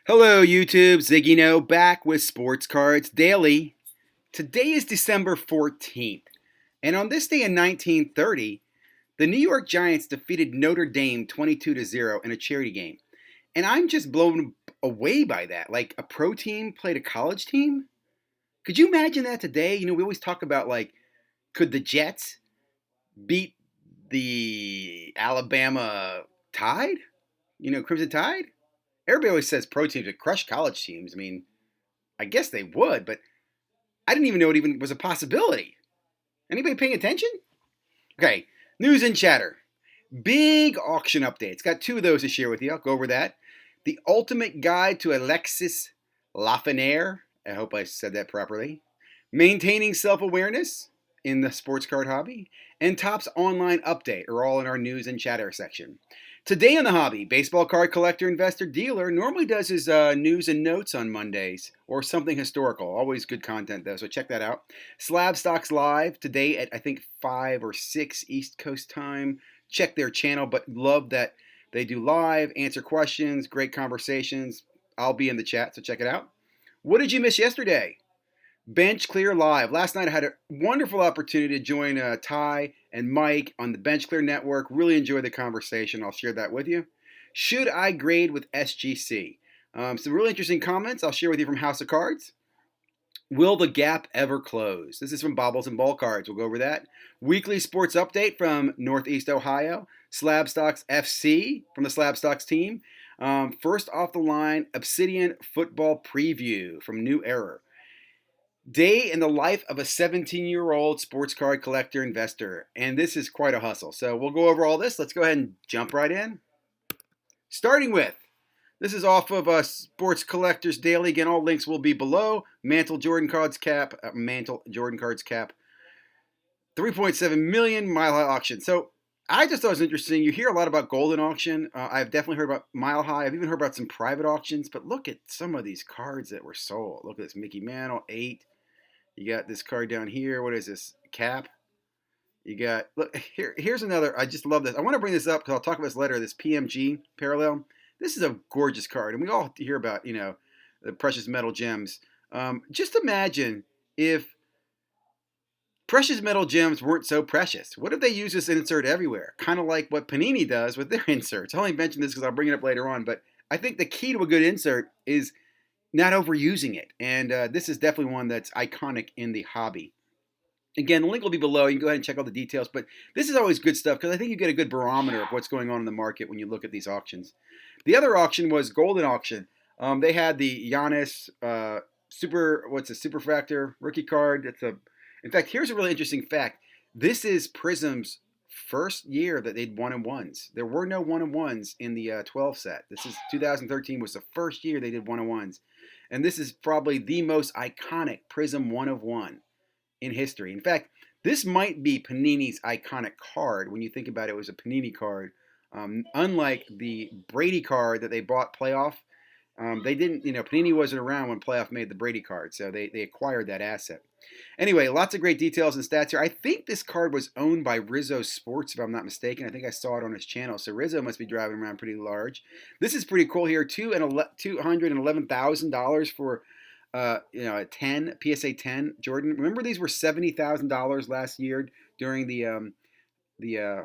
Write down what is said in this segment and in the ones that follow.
Hello, YouTube. ZiggyNo back with Sports Cards Daily. Today is December 14th, and on this day in 1930, the New York Giants defeated Notre Dame 22-0 in a charity game. And I'm just blown away by that. Like, a pro team played a college team? Could you imagine that today? We always talk about, like, could the Jets beat the Alabama Tide? Crimson Tide? Everybody always says pro teams would crush college teams. I guess they would, but I didn't even know it even was a possibility. Anybody paying attention? Okay, news and chatter. Big auction updates. Got two of those to share with you. I'll go over that. The ultimate guide to Alexis Lafreniere. I hope I said that properly. Maintaining self-awareness in the sports card hobby. And Topps online update are all in our news and chatter section. Today in the hobby, baseball card collector, investor, dealer normally does his news and notes on Mondays or something historical. Always good content though, so check that out. Slab Stocks live today at I think 5 or 6 East Coast time. Check their channel, but love that they do live, answer questions, great conversations. I'll be in the chat, so check it out. What did you miss yesterday? Bench Clear Live. Last night I had a wonderful opportunity to join Ty and Mike on the Bench Clear Network. Really enjoyed the conversation. I'll share that with you. Should I grade with SGC? Some really interesting comments I'll share with you from House of Cards. Will the gap ever close? This is from Bobbles and Ball Cards. We'll go over that. Weekly sports update from Northeast Ohio. Slab Stocks FC from the Slab Stocks team. First off the line, Obsidian Football Preview from New Era. Day in the life of a 17-year-old sports card collector investor. And this is quite a hustle. So we'll go over all this. Let's go ahead and jump right in. Starting with, this is off of Sports Collectors Daily. Again, all links will be below. Mantle Jordan Cards Cap. 3.7 million Mile High auction. So I just thought it was interesting. You hear a lot about Golden Auction. I've definitely heard about Mile High. I've even heard about some private auctions. But look at some of these cards that were sold. Look at this Mickey Mantle, 8. You got this card down here. What is this? Cap. You got, look, here's another. I just love this. I want to bring this up because I'll talk about this later. This PMG parallel. This is a gorgeous card. And we all hear about, the precious metal gems. Just imagine if precious metal gems weren't so precious. What if they use this insert everywhere? Kind of like what Panini does with their inserts. I only mention this because I'll bring it up later on. But I think the key to a good insert is not overusing it. And this is definitely one that's iconic in the hobby. Again, the link will be below. You can go ahead and check all the details. But this is always good stuff because I think you get a good barometer of what's going on in the market when you look at these auctions. The other auction was Golden Auction. They had the Giannis Superfractor rookie card. In fact, here's a really interesting fact. This is Prism's first year that they'd 1-on-1s. There were no 1-on-1s in the 12 set. This is 2013 was the first year they did 1-on-1s. And this is probably the most iconic Prism 1-of-1 in history. In fact, this might be Panini's iconic card. When you think about it, it was a Panini card. Unlike the Brady card that they bought Playoff, they didn't, Panini wasn't around when Playoff made the Brady card, so they acquired that asset. Anyway, lots of great details and stats here. I think this card was owned by Rizzo Sports, if I'm not mistaken. I think I saw it on his channel, so Rizzo must be driving around pretty large. This is pretty cool here, $211,000 for a 10 PSA 10 Jordan. Remember, these were $70,000 last year during the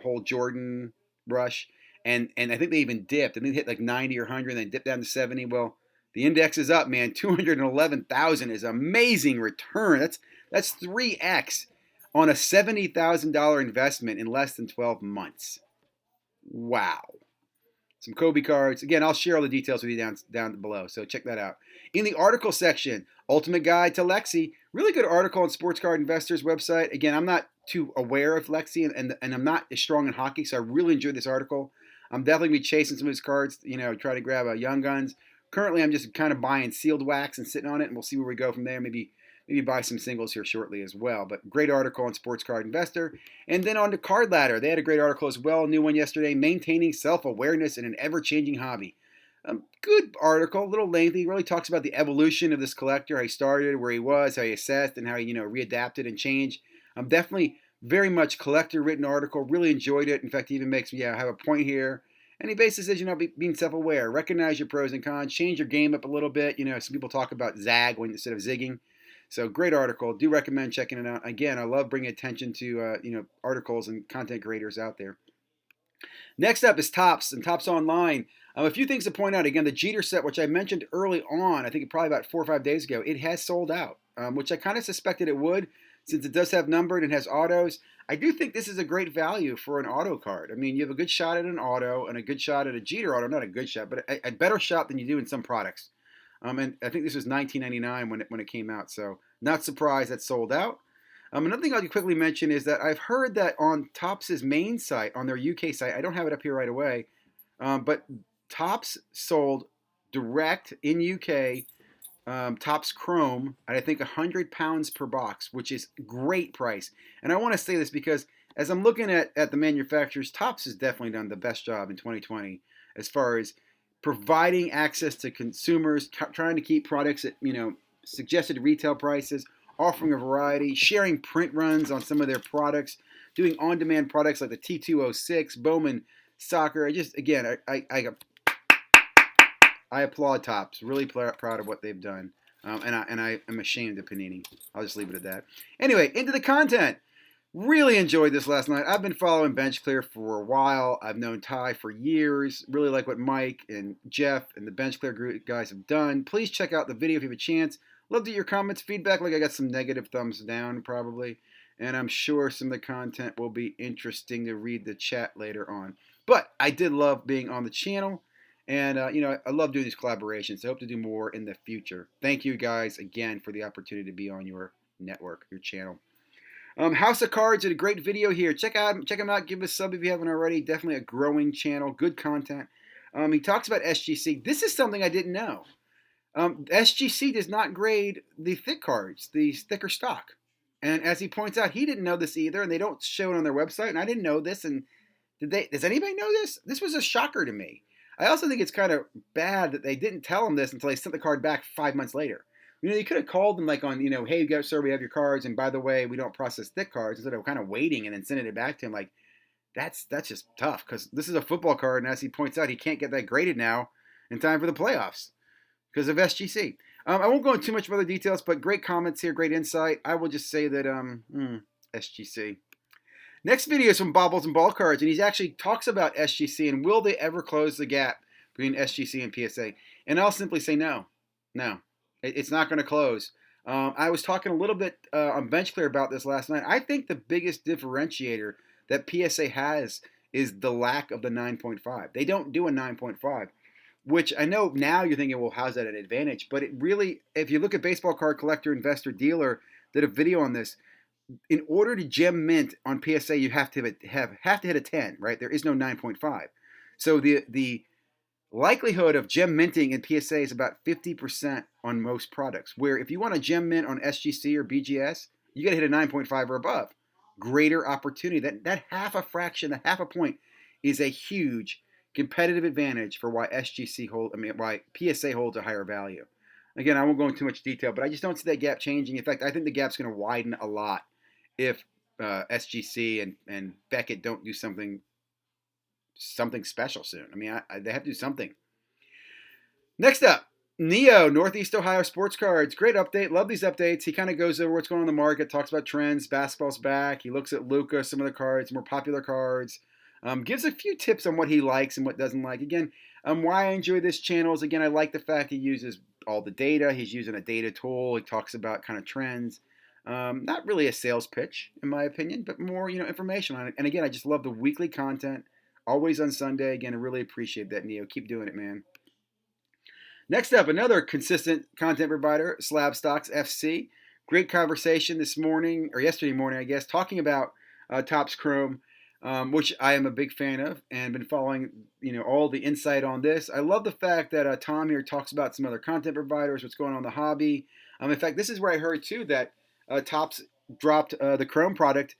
whole Jordan rush, and I think they even dipped. I think they hit like 90 or 100, and they dipped down to 70. Well, the index is up, man. 211,000 is amazing return. That's 3x on a $70,000 investment in less than 12 months. Wow. Some Kobe cards. Again, I'll share all the details with you down below, so check that out. In the article section, Ultimate Guide to Lexi. Really good article on Sports Card Investors website. Again, I'm not too aware of Lexi, and I'm not as strong in hockey, so I really enjoyed this article. I'm definitely going to be chasing some of his cards, try to grab Young Guns. Currently, I'm just kind of buying sealed wax and sitting on it, and we'll see where we go from there. Maybe buy some singles here shortly as well. But great article on Sports Card Investor. And then on to Card Ladder. They had a great article as well. New one yesterday, Maintaining Self-Awareness in an Ever-Changing Hobby. Good article, a little lengthy. Really talks about the evolution of this collector, how he started, where he was, how he assessed, and how he readapted and changed. Definitely very much collector-written article. Really enjoyed it. In fact, it even makes me have a point here. And he basically says, being self-aware, recognize your pros and cons, change your game up a little bit. Some people talk about zag instead of zigging. So great article. Do recommend checking it out. Again, I love bringing attention to articles and content creators out there. Next up is Topps and Topps Online. A few things to point out. Again, the Jeter set, which I mentioned early on, I think probably about 4 or 5 days ago, it has sold out, which I kind of suspected it would, since it does have numbered and has autos. I do think this is a great value for an auto card. I mean, you have a good shot at an auto and a good shot at a Jeter auto. Not a good shot, but a better shot than you do in some products. And I think this was $19.99 when it came out, so not surprised that sold out. Another thing I'll quickly mention is that I've heard that on Topps' main site, on their UK site, I don't have it up here right away, but Topps sold direct in UK Topps Chrome at I think £100 per box, which is great price. And I want to say this because as I'm looking at the manufacturers, Topps has definitely done the best job in 2020 as far as providing access to consumers, trying to keep products at suggested retail prices, offering a variety, sharing print runs on some of their products, doing on-demand products like the T206, Bowman Soccer. I applaud Topps. Really proud of what they've done. And I am ashamed of Panini. I'll just leave it at that. Anyway, into the content. Really enjoyed this last night. I've been following Bench Clear for a while. I've known Ty for years. Really like what Mike and Jeff and the Bench Clear group guys have done. Please check out the video if you have a chance. Love to hear your comments, feedback. Like I got some negative thumbs down probably. And I'm sure some of the content will be interesting to read the chat later on. But I did love being on the channel. And, I love doing these collaborations. I hope to do more in the future. Thank you guys again for the opportunity to be on your network, your channel. House of Cards did a great video here. Check them out. Give us a sub if you haven't already. Definitely a growing channel. Good content. He talks about SGC. This is something I didn't know. SGC does not grade the thick cards, the thicker stock. And as he points out, he didn't know this either, and they don't show it on their website. And I didn't know this. And does anybody know this? This was a shocker to me. I also think it's kind of bad that they didn't tell him this until they sent the card back 5 months later. You could have called them hey, sir, we have your cards, and by the way, we don't process thick cards, instead of kind of waiting and then sending it back to him. That's just tough, because this is a football card, and as he points out, he can't get that graded now in time for the playoffs because of SGC. I won't go into too much further details, but great comments here, great insight. I will just say that SGC. Next video is from Bobbles and Ball Cards, and he actually talks about SGC and will they ever close the gap between SGC and PSA? And I'll simply say no. It's not going to close. I was talking a little bit on Bench Clear about this last night. I think the biggest differentiator that PSA has is the lack of the 9.5. They don't do a 9.5, which I know now you're thinking, well, how's that an advantage? But it really, if you look at Baseball Card Collector, Investor, Dealer, did a video on this. In order to gem mint on PSA, you have to hit a 10, right? There is no 9.5. So the likelihood of gem minting in PSA is about 50% on most products, where if you want to gem mint on SGC or BGS, you got to hit a 9.5 or above. Greater opportunity. That half a fraction, that half a point is a huge competitive advantage for why why PSA holds a higher value. Again, I won't go into too much detail, but I just don't see that gap changing. In fact, I think the gap's going to widen a lot if SGC and Beckett don't do something special soon. They have to do something. Next up, Neo, Northeast Ohio Sports Cards. Great update. Love these updates. He kind of goes over what's going on in the market, talks about trends, basketball's back. He looks at Luka, some of the cards, more popular cards. Gives a few tips on what he likes and what doesn't like. Again, why I enjoy this channel is, again, I like the fact he uses all the data. He's using a data tool. He talks about kind of trends. Not really a sales pitch, in my opinion, but more, information on it. And again, I just love the weekly content. Always on Sunday. Again, I really appreciate that, Neo. Keep doing it, man. Next up, another consistent content provider, Slab Stocks FC. Great conversation this morning, or yesterday morning, I guess, talking about Topps Chrome, which I am a big fan of and been following, all the insight on this. I love the fact that Tom here talks about some other content providers, what's going on in the hobby. In fact, this is where I heard, too, that Topps dropped the Chrome product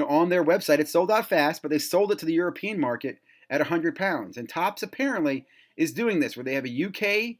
on their website. It sold out fast, but they sold it to the European market at £100. And Topps apparently is doing this, where they have a UK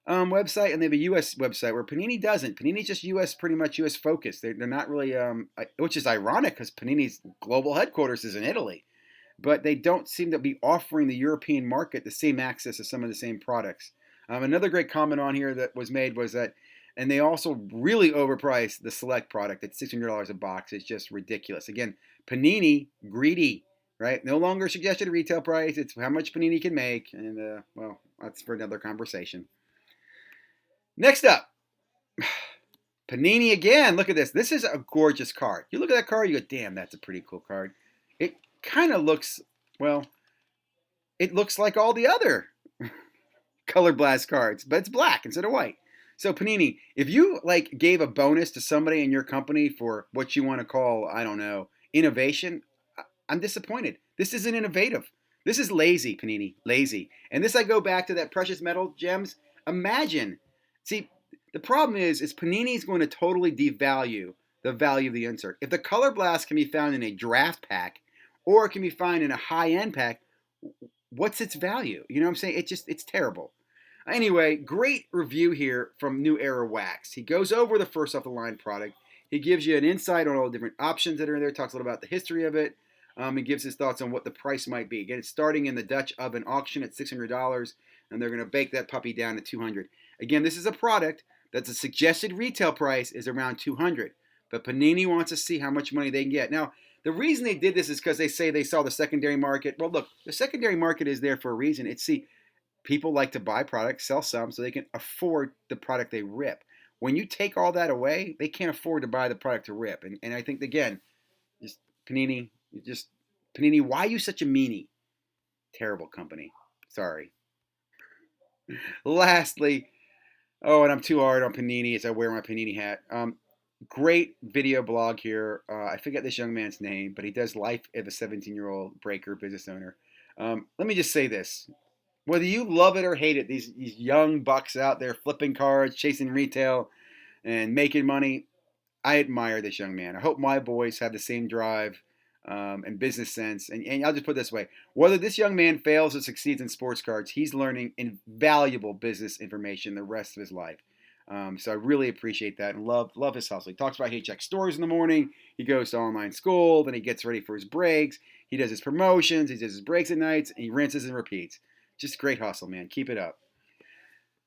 website and they have a US website, where Panini doesn't. Panini's just pretty much US focused. They're not really, which is ironic because Panini's global headquarters is in Italy. but they don't seem to be offering the European market the same access to some of the same products. Another great comment on here that was made was that, and they also really overpriced the Select product at $600 a box. It's just ridiculous. Again, Panini, greedy, right? No longer suggested retail price. It's how much Panini can make. And, well, that's for another conversation. Next up, Panini again. Look at this. This is a gorgeous card. You look at that card, you go, damn, that's a pretty cool card. It kind of looks, well, it looks like all the other Color Blast cards, but it's black instead of white. So Panini, if you like gave a bonus to somebody in your company for what you want to call, I don't know, innovation, I'm disappointed. This isn't innovative. This is lazy, Panini, lazy. And this I go back to that precious metal gems. Imagine, see, the problem is Panini's going to totally devalue the value of the insert. If the Color Blast can be found in a draft pack, or it can be found in a high-end pack, what's its value? You know what I'm saying? It's terrible. Anyway, great review here from New Era Wax. He goes over the first off the line product. He gives you an insight on all the different options that are in there. Talks a little about the history of it. He gives his thoughts on what the price might be. Again, it's starting in the Dutch oven auction at $600, and they're going to bake that puppy down to $200. Again, this is a product that's a suggested retail price is around $200, but Panini wants to see how much money they can get. Now, the reason they did this is because they say they saw the secondary market. Well, look, the secondary market is there for a reason. It's people like to buy products, sell some, so they can afford the product they rip. When you take all that away, they can't afford to buy the product to rip. And I think, again, just Panini, Panini, why are you such a meanie? Terrible company. Sorry. Lastly, oh, and I'm too hard on Panini as I wear my Panini hat. Great video blog here. I forget this young man's name, but he does life of a 17-year-old breaker business owner. Let me just say this. Whether you love it or hate it, these young bucks out there flipping cards, chasing retail, and making money, I admire this young man. I hope my boys have the same drive and business sense. And I'll just put it this way. Whether this young man fails or succeeds in sports cards, he's learning invaluable business information the rest of his life. So I really appreciate that and love his hustle. He talks about he checks stores in the morning. He goes to online school. Then he gets ready for his breaks. He does his promotions. He does his breaks at nights. And he rinses and repeats. Just great hustle, man. Keep it up.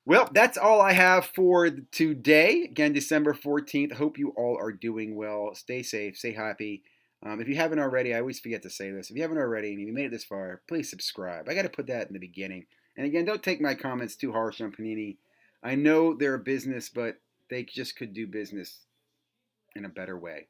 Well, that's all I have for today. Again, December 14th. Hope you all are doing well. Stay safe. Stay happy. If you haven't already, I always forget to say this. If you haven't already and you made it this far, please subscribe. I got to put that in the beginning. And again, don't take my comments too harsh on Panini. I know they're a business, but they just could do business in a better way.